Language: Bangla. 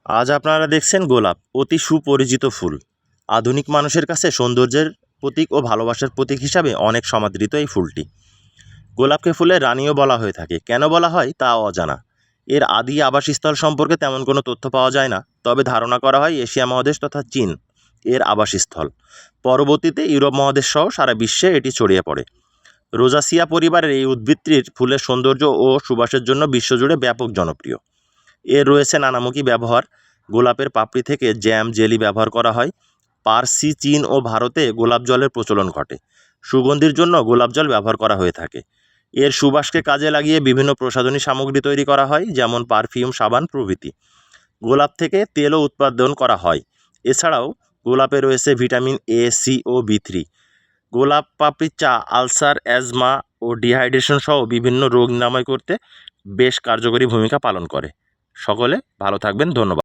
আজ আপনারা দেখছেন গোলাপ, অতি সুপরিচিত ফুল। আধুনিক মানুষের কাছে সৌন্দর্যের প্রতীক ও ভালোবাসার প্রতীক হিসাবে অনেক সমাদৃত এই ফুলটি। গোলাপকে ফুলের রানীও বলা হয়ে থাকে, কেন বলা হয় তা অজানা। এর আদি আবাসস্থল সম্পর্কে তেমন কোনো তথ্য পাওয়া যায় না, তবে ধারণা করা হয় এশিয়া মহাদেশ তথা চীন এর আবাসস্থল। পরবর্তীতে ইউরোপ মহাদেশ সহ সারা বিশ্বে এটি ছড়িয়ে পড়ে। রোজাসিয়া পরিবারের এই উদ্ভিদটির ফুলের সৌন্দর্য ও সুবাসের জন্য বিশ্বজুড়ে ব্যাপক জনপ্রিয়। এর রয়েছে নানামুখী ব্যবহার। গোলাপের পাপড়ি থেকে জ্যাম, জেলি ব্যবহার করা হয়। পার্সি, চীন ও ভারতে গোলাপ জলের প্রচলন ঘটে। সুগন্ধির জন্য গোলাপ জল ব্যবহার করা হয়ে থাকে। এর সুবাসকে কাজে লাগিয়ে বিভিন্ন প্রসাধনী সামগ্রী তৈরি করা হয়, যেমন পারফিউম, সাবান প্রভৃতি। গোলাপ থেকে তেলও উৎপাদন করা হয়। এছাড়াও গোলাপে রয়েছে ভিটামিন এ, সি ও বি3। গোলাপ পাপড়ির চা আলসার, অ্যাজমা ও ডিহাইড্রেশন সহ বিভিন্ন রোগ নিরাময় করতে বেশ কার্যকরী ভূমিকা পালন করে। সকলে ভালো থাকবেন, ধন্যবাদ।